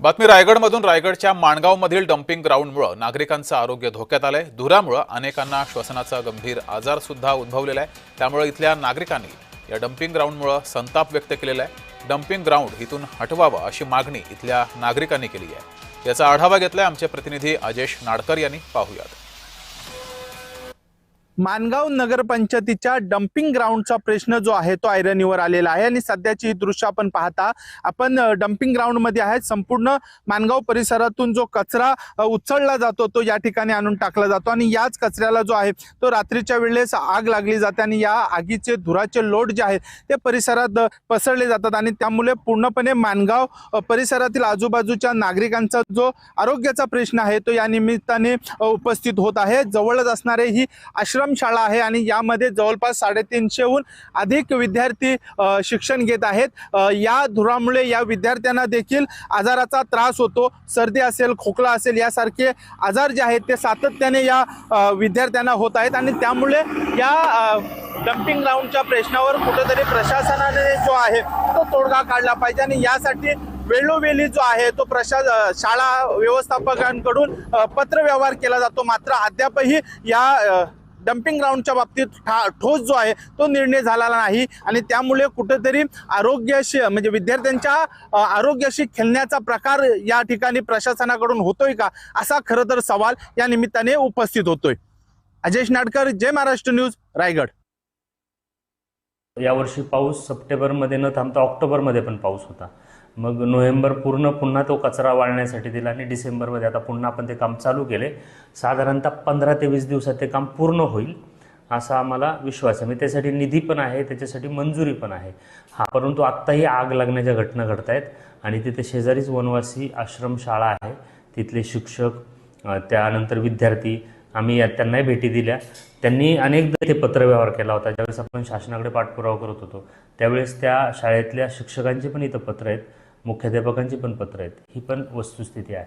बातमी रायगडमधून. रायगडच्या माणगावमधील डम्पिंग ग्राउंडमुळे नागरिकांचं आरोग्य धोक्यात आलंय. धुरामुळे अनेकांना श्वसनाचा गंभीर आजार सुद्धा उद्भवलेला आहे. त्यामुळे इथल्या नागरिकांनी या डम्पिंग ग्राउंडमुळे संताप व्यक्त केलेला आहे. डम्पिंग ग्राउंड इथून हटवावं अशी मागणी इथल्या नागरिकांनी केली आहे. याचा आढावा घेतलाय आमचे प्रतिनिधी अजेश नाडकर यांनी. पाहूयात. माणगाव नगरपंचायतीच्या डम्पिंग ग्राउंडचा प्रश्न जो आहे तो ऐरणीवर आलेला आहे आणि सध्याची ही दृश्य आपण पाहता आपण डम्पिंग ग्राउंड मध्ये आहे. संपूर्ण माणगाव परिसरातून जो कचरा उचलला जातो तो या ठिकाणी आणून टाकला जातो आणि याच कचऱ्याला जो आहे तो रात्रीच्या वेळेस आग लागली जाते आणि या आगीचे धुराचे लोट जे आहेत ते परिसरात पसरले जातात आणि त्यामुळे पूर्णपणे माणगाव परिसरातील आजूबाजूच्या नागरिकांचा जो आरोग्याचा प्रश्न आहे तो या निमित्ताने उपस्थित होत आहे. जवळच असणारे ही शाळा आहे आणि यामध्ये जवळपास 350हून अधिक विद्यार्थी शिक्षण घेत आहेत. या धुरामुळे या विद्यार्थ्यांना देखील आजाराचा त्रास होतो. सर्दी असेल, खोकला असेल यासारखे आजार जे आहेत ते सातत्याने या विद्यार्थ्यांना होत आहेत आणि त्यामुळे या डम्पिंग ग्राउंडच्या प्रश्नावर कुठेतरी प्रशासनाने जो आहे तो तोडगा काढला पाहिजे आणि यासाठी वेळोवेळी जो आहे तो शाळा व्यवस्थापकांकडून पत्रव्यवहार केला जातो. मात्र अद्यापही या डम्पिंग ग्राउंडच्या बाबतीत ठोस जो आहे तो निर्णय झालेला नाही आणि त्यामुळे कुठेतरी आरोग्याशी म्हणजे विद्यार्थ्यांच्या आरोग्याशी खेळण्याचा प्रकार या ठिकाणी प्रशासनाकडून होतोय का असा खरं तर सवाल या निमित्ताने उपस्थित होतोय. अजेश नाडकर, जय महाराष्ट्र न्यूज, रायगड. यावर्षी पाऊस सप्टेंबरमध्ये न थांबता ऑक्टोबरमध्ये पण पाऊस होता. मग नोव्हेंबर पूर्ण पुन्हा तो कचरा वाळण्यासाठी दिला आणि डिसेंबरमध्ये आता पुन्हा आपण ते काम चालू केले. साधारणतः 15 ते 20 दिवसात ते काम पूर्ण होईल असा आम्हाला विश्वास आहे. त्यासाठी निधी पण आहे, त्याच्यासाठी मंजुरी पण आहे. परंतु आत्ताही आग लागण्याच्या घटना घडत आहेत आणि तिथे शेजारीच वनवासी आश्रमशाळा आहे. तिथले शिक्षक, त्यानंतर विद्यार्थी, आम्ही त्यांनाही भेटी दिल्या. त्यांनी अनेकदा ते पत्रव्यवहार केला होता. ज्यावेळेस आपण शासनाकडे पाठपुरावा करत होतो त्यावेळेस त्या शाळेतल्या शिक्षकांची पण इथं पत्र आहेत, मुख्याध्यापकांची पण पत्र आहेत. ही पण वस्तुस्थिती आहे.